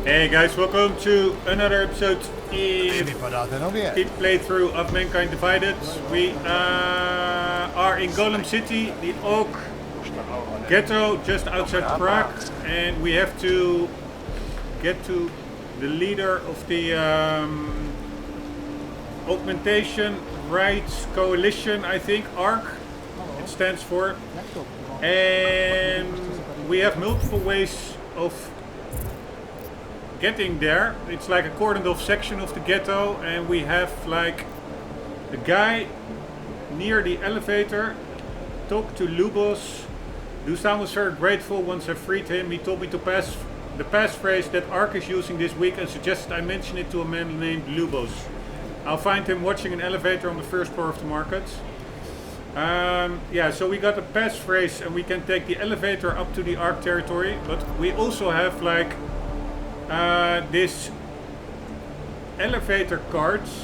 Hey guys, welcome to another episode in the playthrough of Mankind Divided. We are in Golem City, the Oak Ghetto, just outside Prague, and we have to get to the leader of the Augmentation Rights Coalition, I think, ARC it stands for. And we have multiple ways of getting there. It's like a cordoned off section of the ghetto, and we have like a guy near the elevator talk to Lubos. Dusan was very grateful once I freed him. He told me to pass the passphrase that ARC is using this week and suggested I mention it to a man named Lubos. I'll find him watching an elevator on the first floor of the market. Yeah, so we got a passphrase and we can take the elevator up to the ARC territory, but we also have like this elevator cards.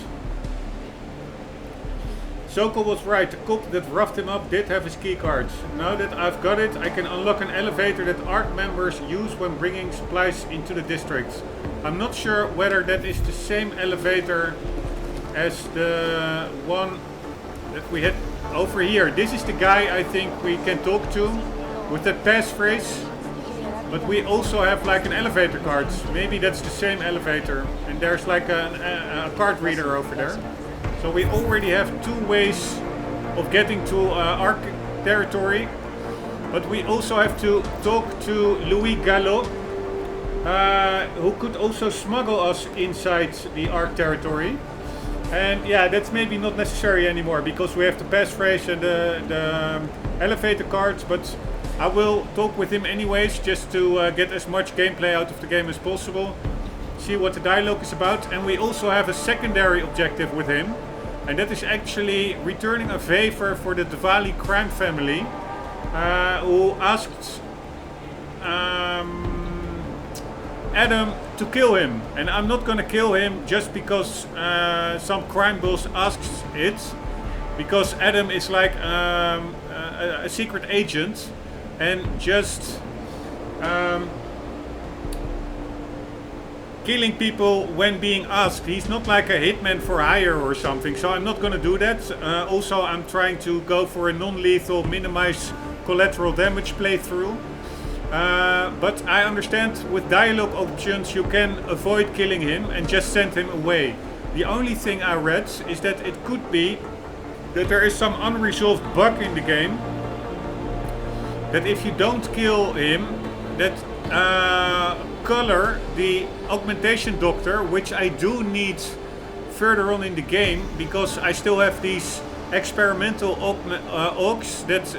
Sokol was right, the cop that roughed him up did have his key cards. Now that I've got it, I can unlock an elevator that ARC members use when bringing supplies into the district. I'm not sure whether that is the same elevator as the one that we had over here. This is the guy I think we can talk to with that passphrase. But we also have like an elevator card. Maybe that's the same elevator. And there's like a card reader over there. So we already have two ways of getting to ARC territory. But we also have to talk to Louis Gallo, who could also smuggle us inside the ARC territory. And yeah, that's maybe not necessary anymore because we have the passphrase and the elevator cards. But I will talk with him anyways, just to get as much gameplay out of the game as possible, see what the dialogue is about. And we also have a secondary objective with him, and that is actually returning a favor for the Diwali crime family, who asked Adam to kill him. And I'm not gonna kill him just because some crime boss asks it, because Adam is like a secret agent. And just killing people when being asked. He's not like a hitman for hire or something, so I'm not gonna do that. Also, I'm trying to go for a non-lethal, minimize collateral damage playthrough. But I understand with dialogue options you can avoid killing him and just send him away. The only thing I read is that it could be that there is some unresolved bug in the game, that if you don't kill him, that Color, the augmentation doctor, which I do need further on in the game, because I still have these experimental augs that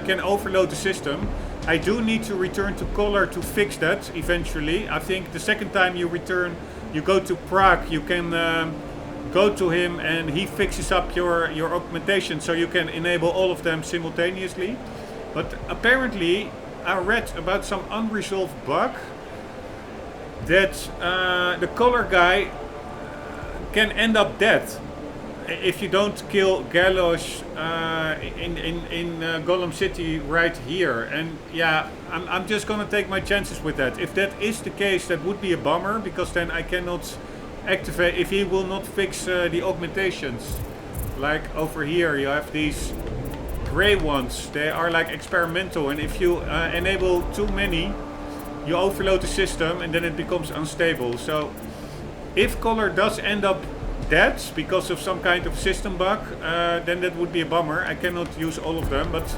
can overload the system. I do need to return to Color to fix that eventually. I think the second time you return, you go to Prague, you can go to him and he fixes up your augmentation so you can enable all of them simultaneously. But apparently I read about some unresolved bug that the Color guy can end up dead if you don't kill Gallows in Golem City right here. And yeah, I'm just gonna take my chances with that. If that is the case, that would be a bummer, because then I cannot activate if he will not fix the augmentations. Like over here you have these gray ones, they are like experimental, and if you enable too many, you overload the system and then it becomes unstable. So if Color does end up dead because of some kind of system bug, then that would be a bummer. I cannot use all of them, but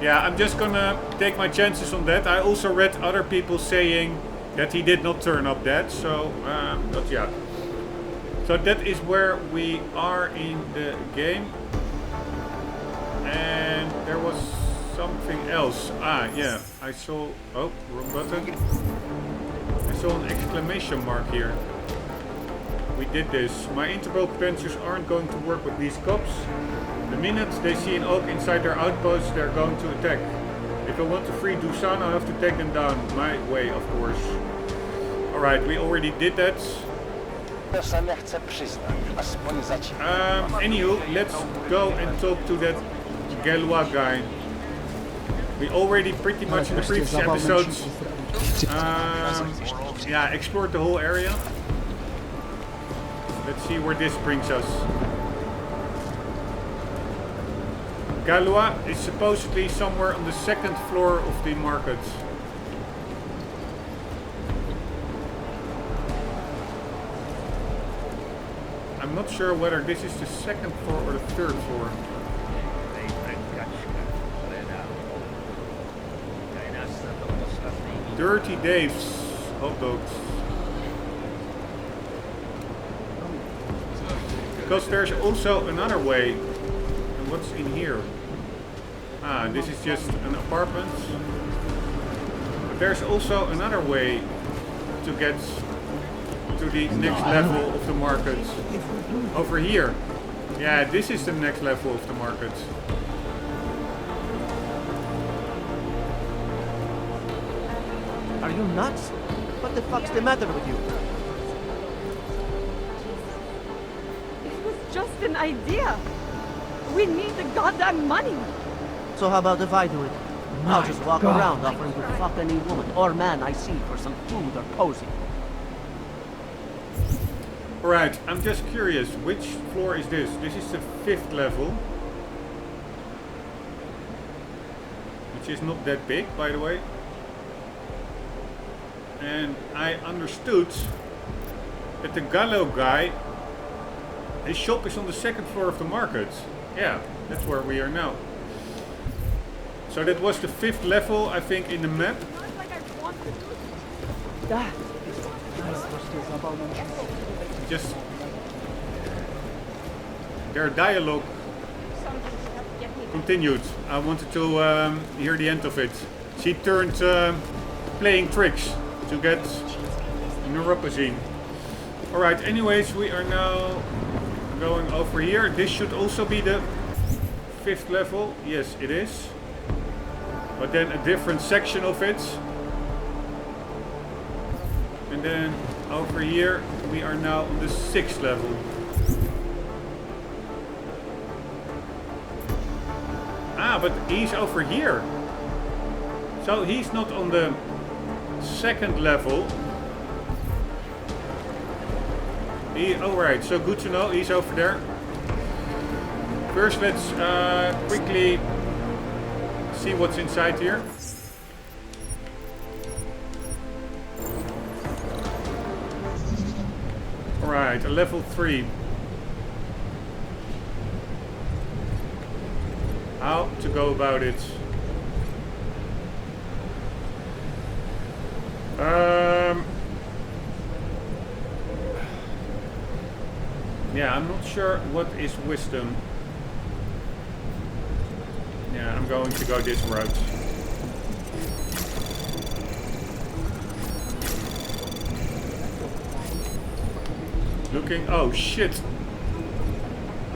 yeah, I'm just gonna take my chances on that. I also read other people saying that he did not turn up dead, so but yeah. So that is where we are in the game. And there was something else. Ah, yeah, I saw... Oh, wrong button. I saw an exclamation mark here. We did this. My Interpol potentials aren't going to work with these cops. The minute they see an oak inside their outpost, they're going to attack. If I want to free Dusan, I'll have to take them down. My way, of course. Alright, we already did that. Anywho, let's go and talk to that Galois guy. We already pretty much in the previous episodes Yeah, explored the whole area. Let's see where this brings us. Galois is supposedly somewhere on the second floor of the market. I'm not sure whether this is the second floor or the third floor. Dirty Dave's hot dogs. Because there's also another way. And what's in here? Ah, this is just an apartment. But there's also another way to get to the next level of the market. Over here. Yeah, this is the next level of the market. Are you nuts? What the fuck's the matter with you? It was just an idea. We need the goddamn money. So how about if I do it? I'll just walk around offering to fuck any woman or man I see for some food or cozy. Alright, I'm just curious, which floor is this? This is the 5th level. Which is not that big, by the way. And I understood that the Gallo guy, his shop is on the 2nd floor of the market. Yeah, that's where we are now. So that was the 5th level, I think, in the map. Just their dialogue continued. I wanted to hear the end of it. She turned playing tricks to get neuropathy. Alright, anyways, we are now going over here. This should also be the 5th level. Yes, it is. But then a different section of it. And then over here we are now on the 6th level. Ah, but he's over here. So he's not on the 2nd level. Alright, so good to know, he's over there. First let's quickly see what's inside here. Alright, a level 3. How to go about it? Yeah, I'm not sure what is wisdom. Yeah, I'm going to go this route. Looking, oh shit.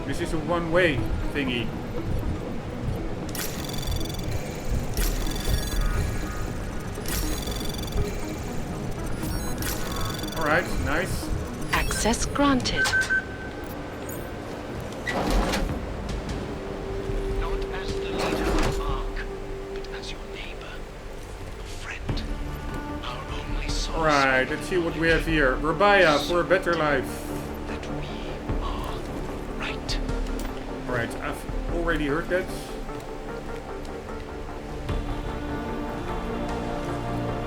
This is a one-way thingy. Alright, nice. Access granted. Not as the leader of Ark, but as your neighbor, a friend, our only source. Alright, let's see what we have here. Rabaya for a better life. That we are right. Alright, I've already heard that.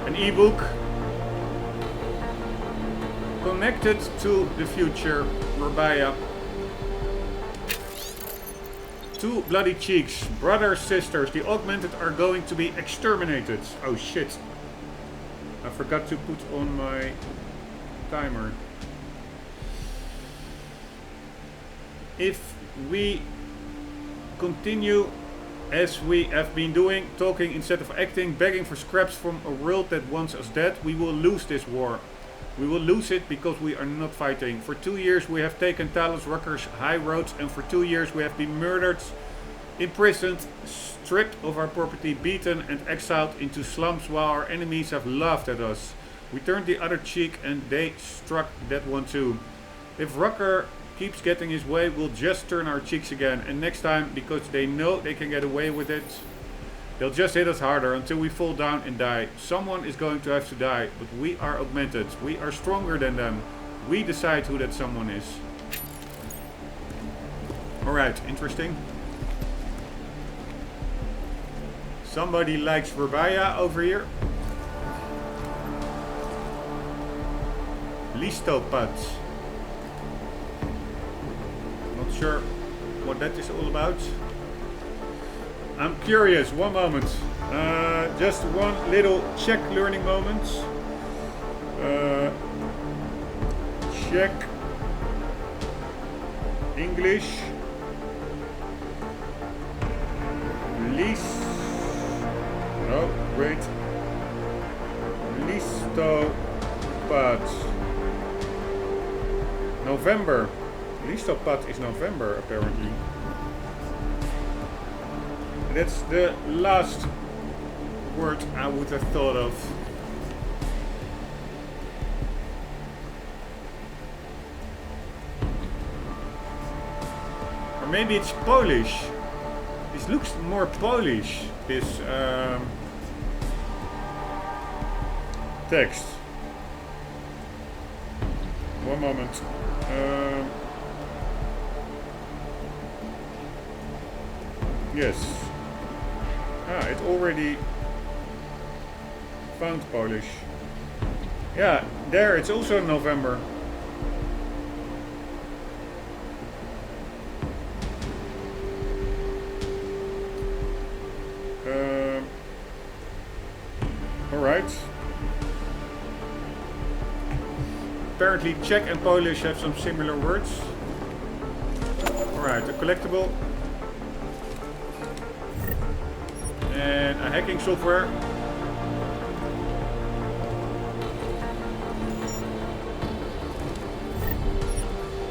An ebook. Connected to the future, Rabaya. 2 bloody cheeks, brothers, sisters. The augmented are going to be exterminated. Oh shit. I forgot to put on my timer. If we continue as we have been doing, talking instead of acting, begging for scraps from a world that wants us dead, we will lose this war. We will lose it because we are not fighting. For 2 years we have taken Talos Rucker's high roads, and for 2 years we have been murdered, imprisoned, stripped of our property, beaten and exiled into slums while our enemies have laughed at us. We turned the other cheek and they struck that one too. If Rucker keeps getting his way, we'll just turn our cheeks again. And next time, because they know they can get away with it, They'll just hit us harder until we fall down and die. Someone is going to have to die, but we are augmented. We are stronger than them. We decide who that someone is. Alright, interesting. Somebody likes Verbaya over here. Listopads. Not sure what that is all about. I'm curious, one moment. Just one little Czech learning moment. Czech English. Oh, wait. Listopad. November. Listopad is November, apparently. That's the last word I would have thought of. Or maybe it's Polish. This looks more Polish, this text. One moment. Yes. It already found Polish. Yeah, there it's also November. Alright. Apparently Czech and Polish have some similar words. Alright, a collectible. And a hacking software.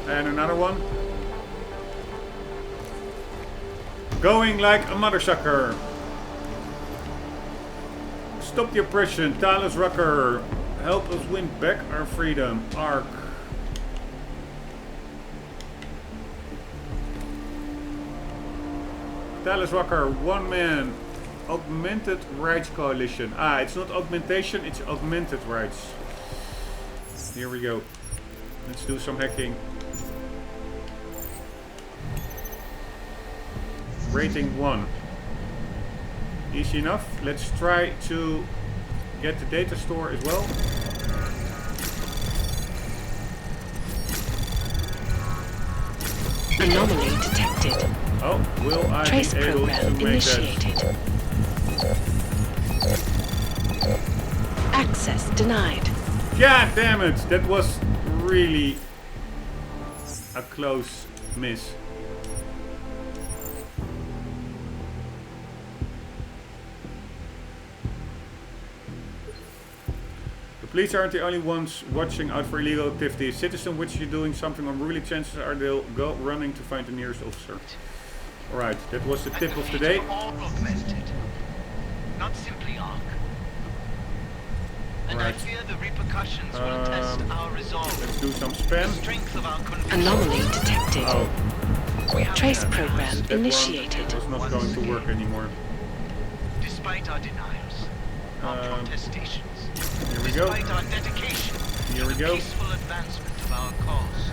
And another one. Going like a mother sucker. Stop the oppression. Talus Rucker. Help us win back our freedom. Arc. Talus Rucker. One man. Augmented Rights Coalition. It's not augmentation, it's augmented rights. Here we go. Let's do some hacking. Rating 1. Easy enough. Let's try to get the data store as well. Anomaly detected. Oh, will I Trace be able to program make initiated. that? Access denied. God damn it! That was really a close miss. The police aren't the only ones watching out for illegal activity. A citizen which is doing something unruly, chances are they'll go running to find the nearest officer. Alright, that was the tip of the day. All augmented, not simply arc. And I Right. fear the repercussions will test our resolve. Let's do some The spam. strength of our conviction. Anomaly detected. Oh, We have Trace that. program that initiated. one was not going to work anymore. Despite our denials, our protestations, Here we go. despite our dedication Here to we the go. peaceful advancement of our cause,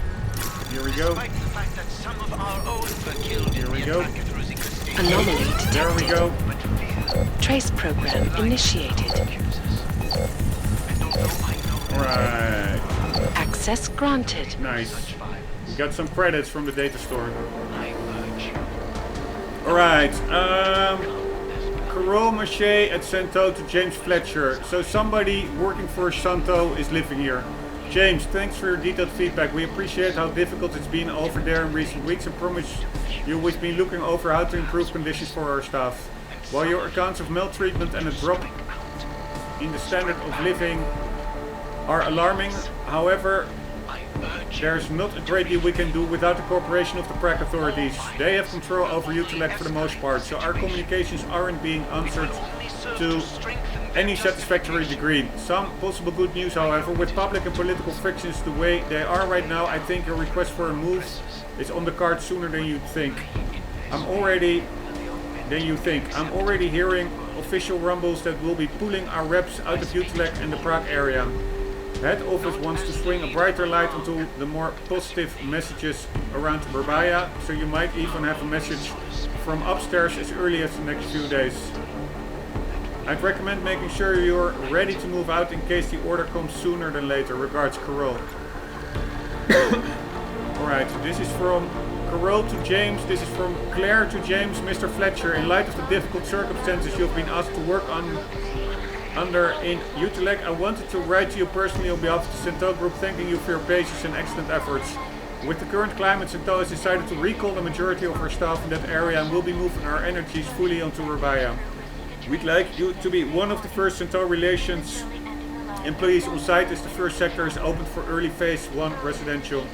Here we go. despite the fact that some of our own were killed Here in we the go. attack at Rosika Anomaly Station, There we detected. go. but fear Trace program initiated. accusers. And although I know that Alright, Access granted. nice. such violence, We got some credits from the data store. I urge you, Alright, as Carole Mache at Santo to James Fletcher. So somebody working for Santo is living here. James, thanks for your detailed feedback. We appreciate how difficult it's been over there in recent weeks and promise you we've been looking over how to improve conditions for our staff. While your accounts of maltreatment and a drop in the standard of living are alarming, however, I urge you. there's not a great deal we can do without the cooperation of the Prague authorities. They have control over Utrecht for the most part, so our communications aren't being answered to any satisfactory degree. Some possible good news, however, with public and political frictions the way they are right now, I think your request for a move is on the card sooner than you think. I'm already hearing official rumbles that will be pulling our reps out of Utrecht and the Prague area. Head office wants to swing a brighter light onto the more positive messages around Burbaya, so you might even have a message from upstairs as early as the next few days. I'd recommend making sure you're ready to move out in case the order comes sooner than later. Regards, Carol. Alright, this is from Carol to James, this is from Claire to James. Mr. Fletcher, in light of the difficult circumstances you've been asked to work under in Utrecht, I wanted to write to you personally on behalf of the Centaur Group, thanking you for your patience and excellent efforts. With the current climate, Centaur has decided to recall the majority of our staff in that area and will be moving our energies fully onto Burbaya. We'd like you to be one of the first Centaur relations employees on site as the first sector is opened for early phase 1 residential.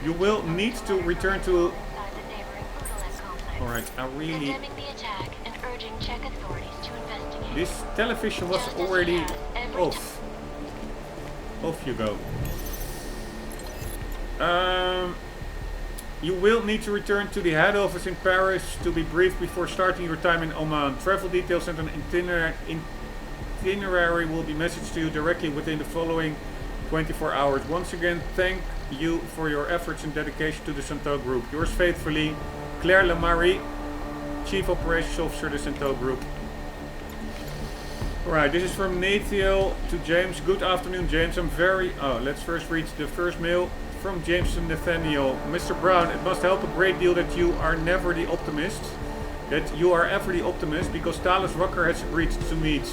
You will need to return to... Alright, I really... This television was already off. Off you go. You will need to return to the head office in Paris to be briefed before starting your time in Oman. Travel details and an itinerary will be messaged to you directly within the following 24 hours. Once again, thank you for your efforts and dedication to the Centaur Group. Yours faithfully, Claire Lamarie, Chief Operations Officer, the Centaur Group. Alright, this is from Nathiel to James. Good afternoon, James. Let's first read the first mail from James to Nathaniel. Mr. Brown, it must help a great deal that you are ever the optimist, because Thales Rucker has agreed to meet.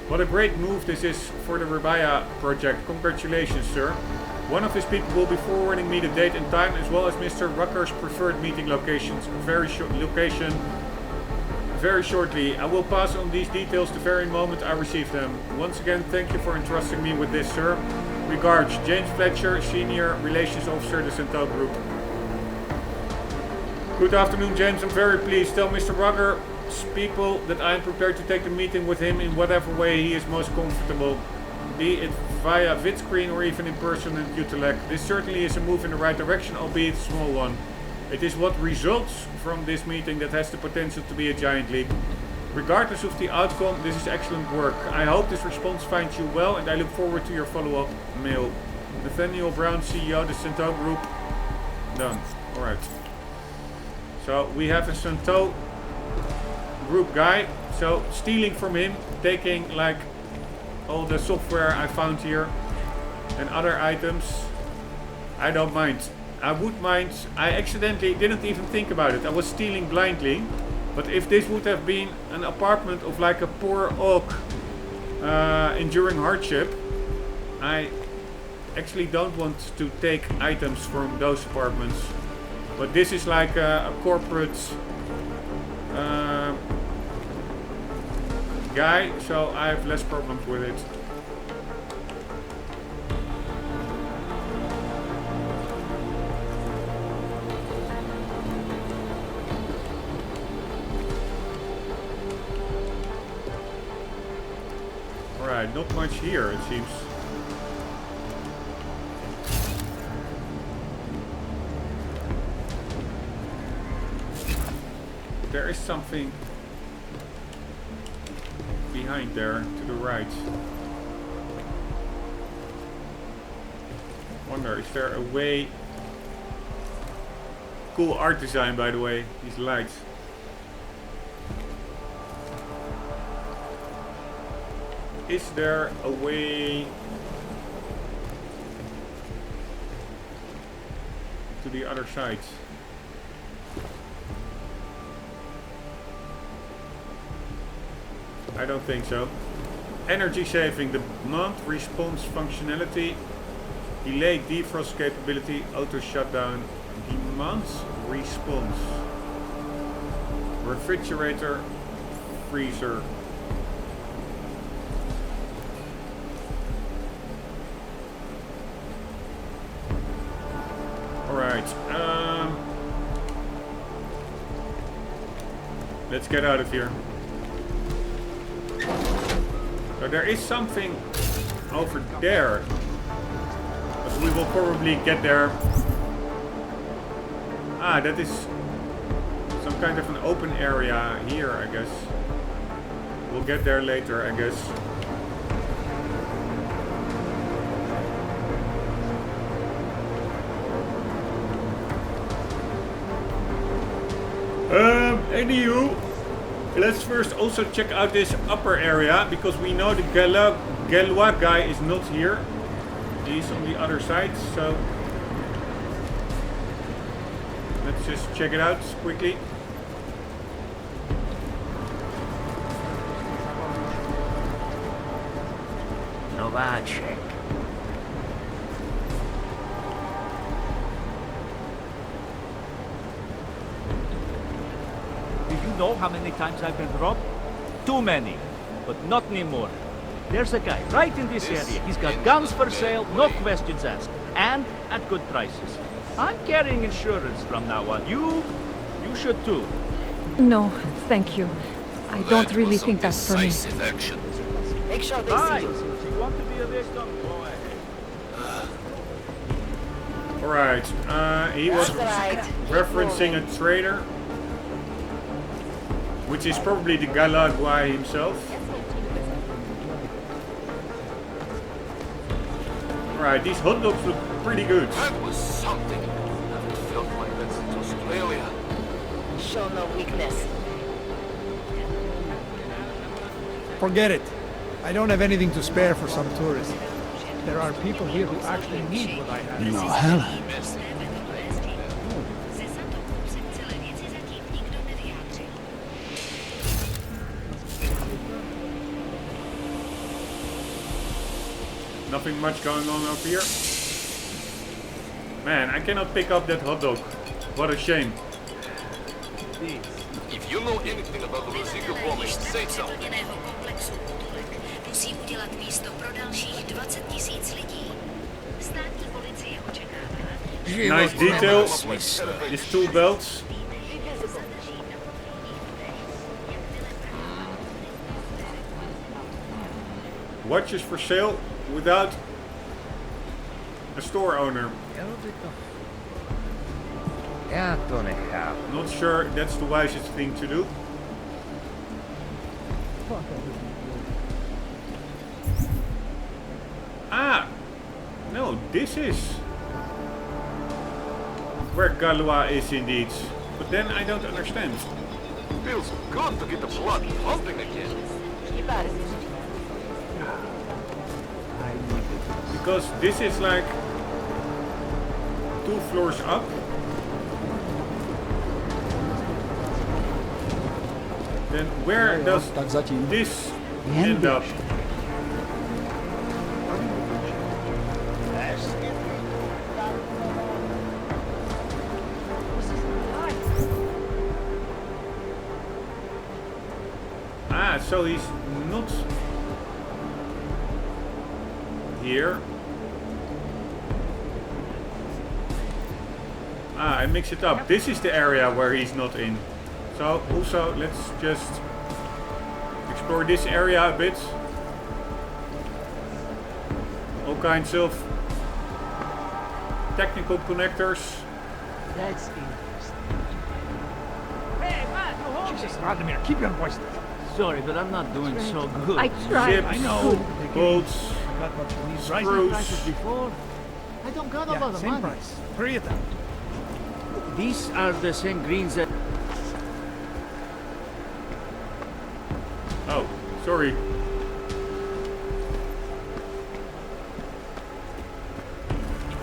What a great move this is for the Burbaya project. Congratulations, sir. One of his people will be forwarding me the date and time, as well as Mr. Rucker's preferred meeting locations. Very shortly. I will pass on these details the very moment I receive them. Once again, thank you for entrusting me with this, sir. Regards, James Fletcher, Senior Relations Officer, the Centaur Group. Good afternoon, James. I'm very pleased. Tell Mr. Rugger's people that I am prepared to take the meeting with him in whatever way he is most comfortable. Be it via vidscreen or even in person in Utrecht. This certainly is a move in the right direction, albeit a small one. It is what results from this meeting that has the potential to be a giant leap. Regardless of the outcome, this is excellent work. I hope this response finds you well, and I look forward to your follow-up mail. Nathaniel Brown, CEO, the Centaur Group. Done. Alright. So we have a Centaur Group guy. So stealing from him, taking like all the software I found here and other items. I don't mind. I would mind. I accidentally didn't even think about it. I was stealing blindly. But if this would have been an apartment of like a poor oak enduring hardship, I actually don't want to take items from those apartments. But this is like a corporate guy, so I have less problems with it. Alright, not much here, it seems. There is something behind there, to the right. Wonder, is there a way... Cool art design, by the way, these lights. Is there a way to the other side? I don't think so. Energy saving, demand response functionality, delayed defrost capability, auto shutdown, demand response, refrigerator, freezer. Alright, let's get out of here. So there is something over there, but we will probably get there. Ah, that is some kind of an open area here, I guess. We'll get there later, I guess. Anywho, let's first also check out this upper area, because we know the Galois guy is not here. He's on the other side, so let's just check it out quickly. Novacek. Do you know how many times I've been robbed? Too many, but not anymore. There's a guy right in this area. He's got guns for sale, no questions asked, and at good prices. I'm carrying insurance from now on. You should too. No, thank you. I don't really think that's for me. Action. Make sure they Right. see you. If you want to be a victim, go ahead. Alright, he was referencing a trader, which is probably the Galois guy himself. Alright, these hot dogs look pretty good. That was something. I haven't felt like that since Australia. Show no weakness. Forget it. I don't have anything to spare for some tourists. There are people here who actually need what I have. No, hell. Nothing much going on up here. Man, I cannot pick up that hot dog. What a shame. If you know anything about the Rosica bombing, say so. Musí udělat místo pro dalších 20 000 lidí. Státní policie očekává. Nice detail. These tool belts. Watches for sale without a store owner. Not sure that's the wisest thing to do. Ah! No, this is where Galois is indeed. But then I don't understand. Feels good to get the blood pumping again. Because this is like 2 floors up. Then where does this end up? Ah, so he's not here. Ah, I mix it up. This is the area where he's not in. So also let's just explore this area a bit. All kinds of technical connectors. That's interesting. Hey, man, you home? Jesus, Vladimir, keep your voice down. Sorry, but I'm not doing so good. I tried. Ships, I know. boats, Got what you need. screws. Before, I don't got a lot Yeah, of same money. price. Hurry it up. These are the same greens that... Oh, sorry.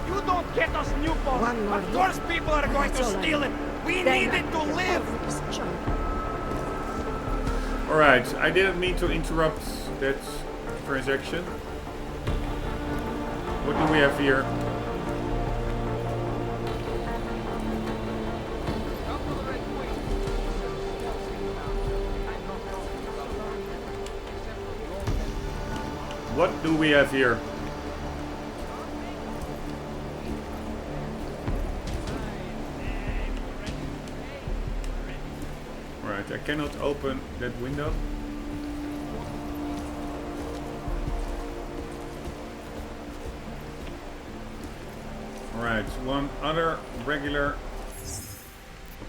You don't get us new bombs. Of course people are going to steal it. We need it to live. Alright, I didn't mean to interrupt that transaction. What do we have here? What do we have here? Right, I cannot open that window. Right, one other regular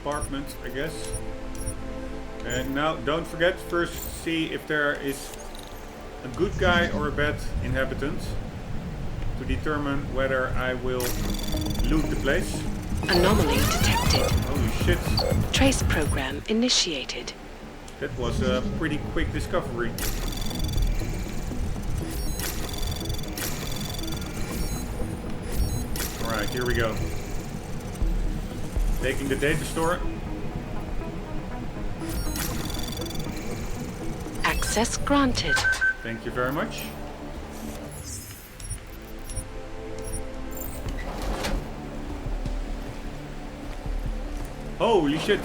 apartment, I guess. And now, don't forget, first see if there is a good guy or a bad inhabitant to determine whether I will loot the place. Anomaly detected. Holy shit. Trace program initiated. That was a pretty quick discovery. Alright, here we go. Taking the data store. Access granted. Thank you very much. Holy shit!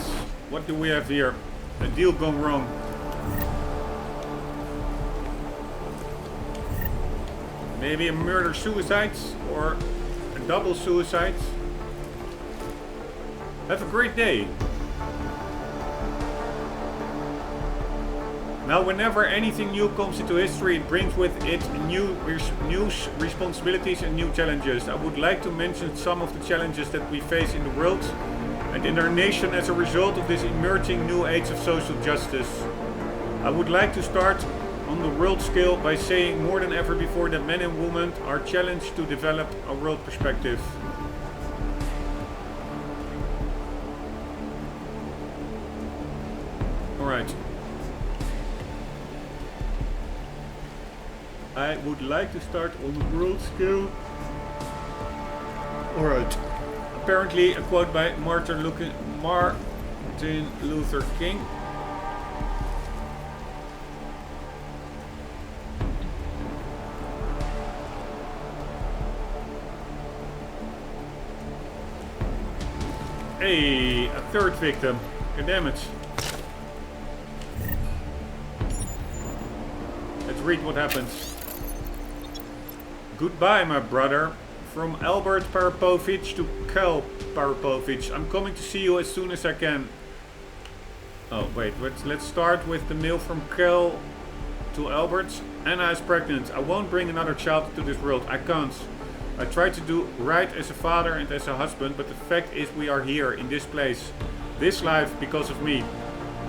What do we have here? A deal gone wrong. Maybe a murder-suicide or a double suicide. Have a great day. Now, whenever anything new comes into history, it brings with it new responsibilities and new challenges. I would like to mention some of the challenges that we face in the world and in our nation as a result of this emerging new age of social justice. I would like to start on the world scale by saying more than ever before that men and women are challenged to develop a world perspective. Alright. I would like to start on the world scale. Alright. Apparently a quote by Martin Luther King. Hey, a third victim. God damn it. Let's read what happens. Goodbye, my brother. From Albert Parapovich to Kel Parapovich. I'm coming to see you as soon as I can. Oh, wait. Let's start with the mail from Kel to Albert. Anna is pregnant. I won't bring another child into this world. I can't. I try to do right as a father and as a husband, but the fact is we are here, in this place. This life, because of me.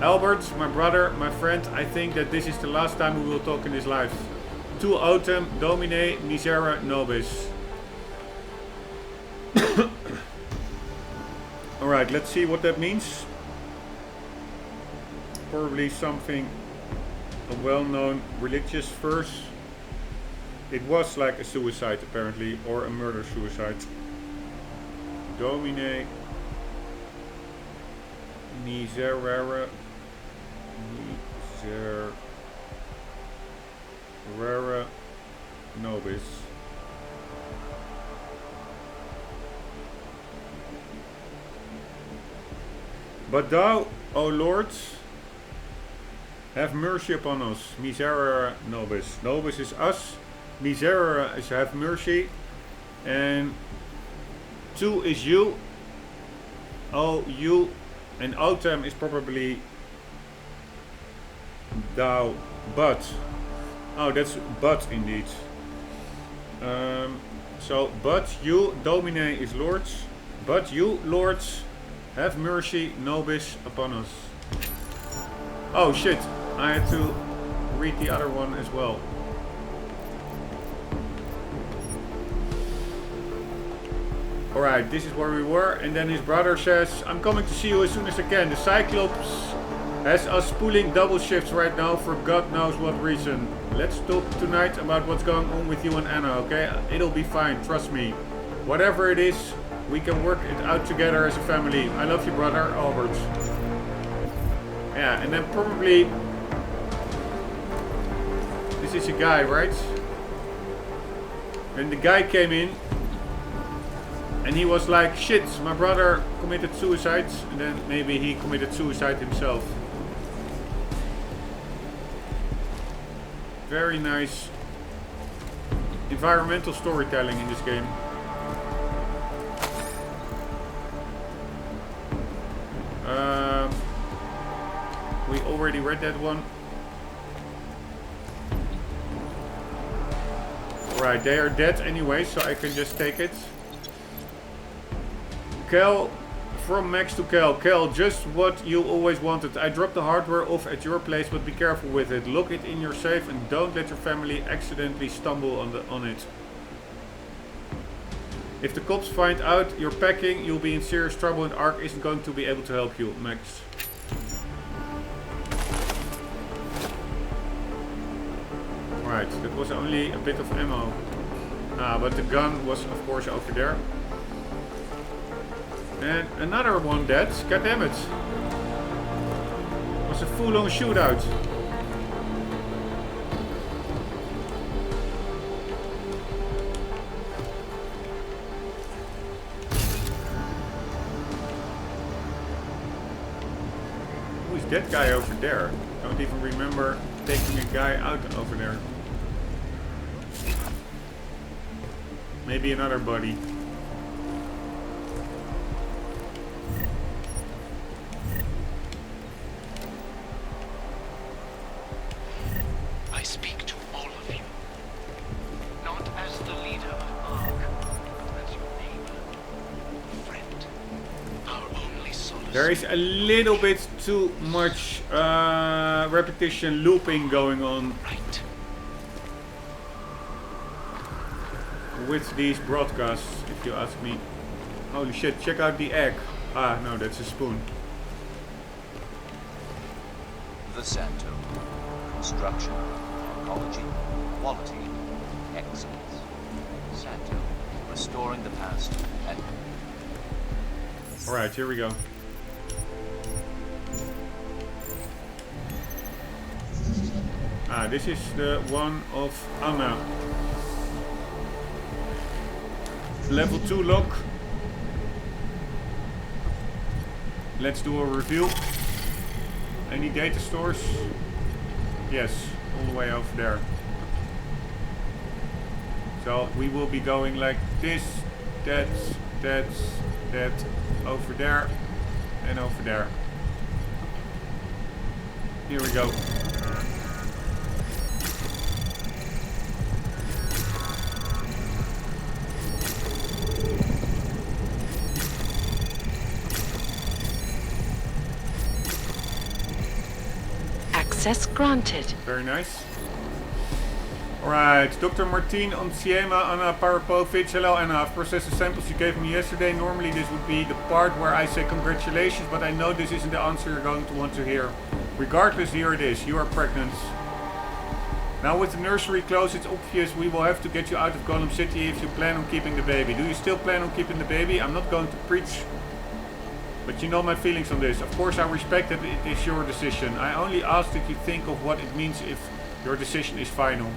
Albert, my brother, my friend, I think that this is the last time we will talk in this life. Tu autem domine misera nobis. Alright, let's see what that means. Probably something, a well-known religious verse. It was like a suicide apparently, or a murder-suicide. Domine miserere nobis. But thou, O Lord, have mercy upon us. Miserere nobis. Nobis is us. Miserere is have mercy. And tu is you. O you. And autem is probably thou. But. Oh, that's but indeed. So, but you, domine is lords. But you, lords, have mercy, nobis, upon us. Oh shit, I had to read the other one as well. Alright, this is where we were, and then his brother says, I'm coming to see you as soon as I can. The Cyclops has us pulling double shifts right now for God knows what reason. Let's talk tonight about what's going on with you and Anna, okay? It'll be fine, trust me. Whatever it is, we can work it out together as a family. I love you, brother, Albert. Yeah, and then probably... This is a guy, right? And the guy came in. And he was like, shit, my brother committed suicide. And then maybe he committed suicide himself. Very nice environmental storytelling in this game. We already read that one. Right, they are dead anyway, so I can just take it. Kel From Max to Cal. Cal, just what you always wanted. I dropped the hardware off at your place, but be careful with it. Lock it in your safe and don't let your family accidentally stumble on it. If the cops find out you're packing, you'll be in serious trouble and Ark isn't going to be able to help you, Max. Right, that was only a bit of ammo. But the gun was of course over there. And another one dead. God damn it. It was a full-on shootout. Who is that guy over there? Don't even remember taking a guy out over there. Maybe another buddy. I speak to all of you. Not as the leader of Ark, but as your neighbor, friend, our only solace. There is a little bit too much repetition looping going on. Right. With these broadcasts, if you ask me. Holy shit, check out the egg. Ah, no, that's a spoon. The Santo. Construction, ecology, quality, excellence. Santo. Restoring the past and... Alright, here we go. Ah, this is the one of Anna. Level 2 lock. Let's do a review. Any data stores? Yes, all the way over there. So we will be going like this, that, over there, and over there. Here we go. Access granted. Very nice. Alright, Dr. Martin on Siema, Anna Parapovic. Hello Anna, I've processed the samples you gave me yesterday. Normally this would be the part where I say congratulations, but I know this isn't the answer you're going to want to hear. Regardless, here it is. You are pregnant. Now with the nursery closed, it's obvious we will have to get you out of Golem City if you plan on keeping the baby. Do you still plan on keeping the baby? I'm not going to preach, but you know my feelings on this. Of course I respect that it is your decision. I only ask that you think of what it means if your decision is final.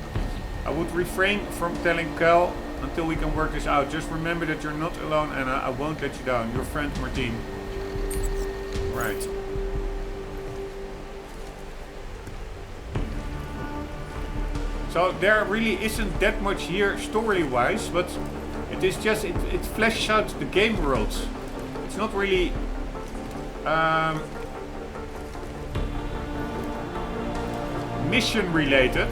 I would refrain from telling Cal until we can work this out. Just remember that you're not alone, Anna. I won't let you down. Your friend Martin. Right. So there really isn't that much here story-wise, but it is just, it fleshes out the game world. It's not really mission related,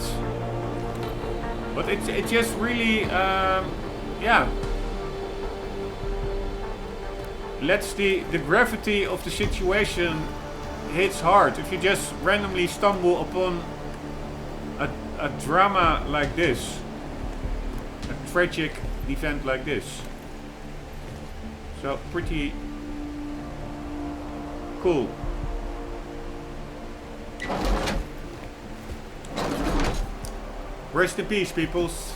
but it just really yeah, lets the gravity of the situation hits hard. If you just randomly stumble upon a drama like this, a tragic event like this, so pretty cool. Rest in peace, peoples.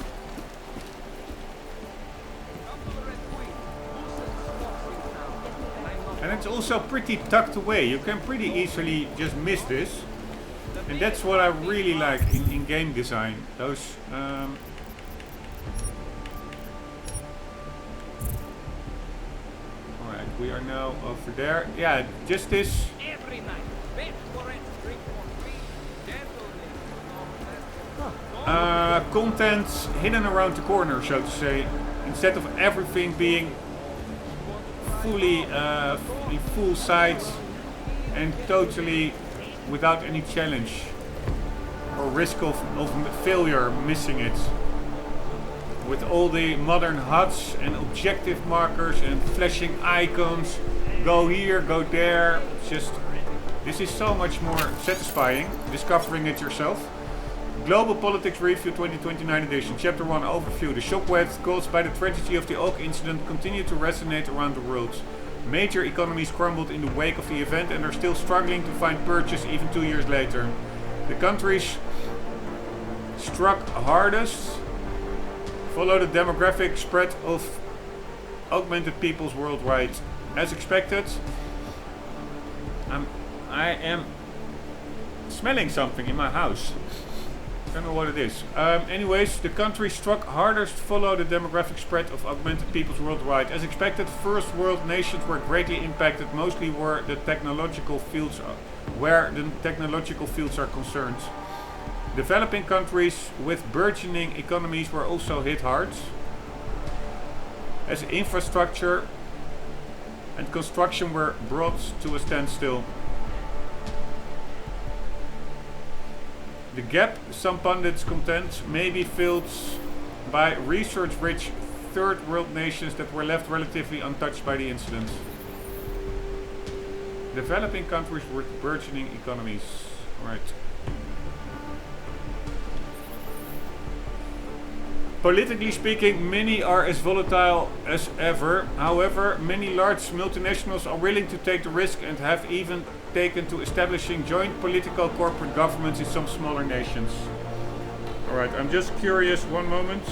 And it's also pretty tucked away. You can pretty easily just miss this. And that's what I really like in game design. Those alright, we are now over there. Yeah, just this. Content hidden around the corner, so to say, instead of everything being fully full size and totally without any challenge or risk of failure missing it. With all the modern HUDs and objective markers and flashing icons go here, go there. It's just, this is so much more satisfying, discovering it yourself. Global Politics Review 2029 edition, Chapter 1 Overview. The shockwaves caused by the tragedy of the Oak incident continue to resonate around the world. Major economies crumbled in the wake of the event and are still struggling to find purchase even 2 years later. The countries struck hardest follow the demographic spread of augmented peoples worldwide. As expected, I am smelling something in my house. Don't know what it is. Anyways, the country struck hardest follow the demographic spread of augmented peoples worldwide. As expected, first world nations were greatly impacted, mostly where the technological fields are concerned. Developing countries with burgeoning economies were also hit hard, as infrastructure and construction were brought to a standstill. The gap, some pundits contend, may be filled by resource-rich third world nations that were left relatively untouched by the incident. Developing countries with burgeoning economies. Right. Politically speaking, many are as volatile as ever. However, many large multinationals are willing to take the risk and have even taken to establishing joint political corporate governments in some smaller nations. Alright, I'm just curious, one moment.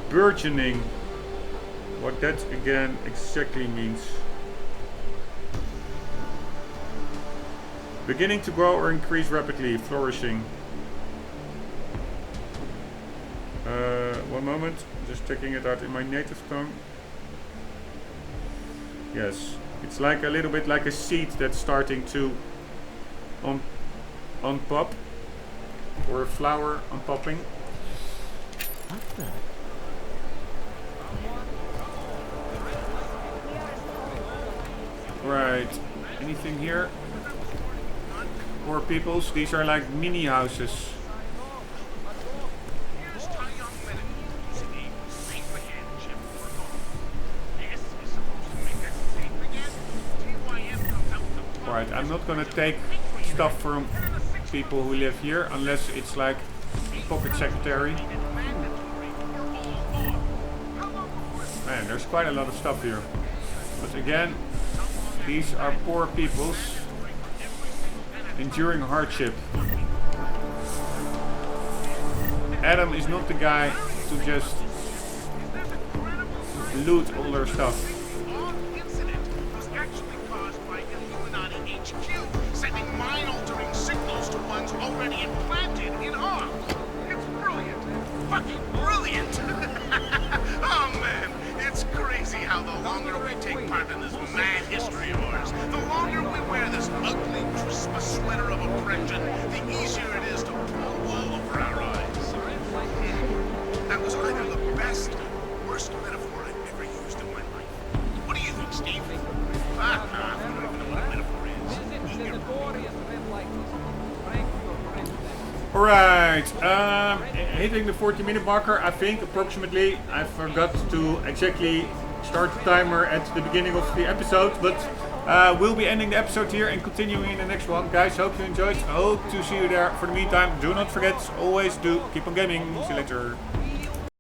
Burgeoning. What that again exactly means. Beginning to grow or increase rapidly, flourishing. One moment, just checking it out in my native tongue. Yes, it's like a little bit like a seed that's starting to unpop, or a flower unpopping. What the? Right, anything here? Poor peoples, these are like mini houses. Right, I'm not gonna take stuff from people who live here unless it's like pocket secretary. Man, there's quite a lot of stuff here. But again, these are poor peoples enduring hardship. Adam is not the guy to just loot all their stuff. Sending mind-altering signals to ones already implanted in Ark. It's brilliant. Fucking brilliant. Oh man, it's crazy how the longer we take part in this mad history of ours, the longer we wear this ugly Christmas sweater of oppression, the easier it is to pull wool over our eyes. That was either the best or worst metaphor I've ever used in my life. What do you think, Steve? I don't even know what a metaphor is. Alright, hitting the 40-minute marker, I think, approximately. I forgot to exactly start the timer at the beginning of the episode, but we'll be ending the episode here and continuing in the next one. Guys, hope you enjoyed. Hope to see you there. For the meantime, do not forget, always do keep on gaming. See you later.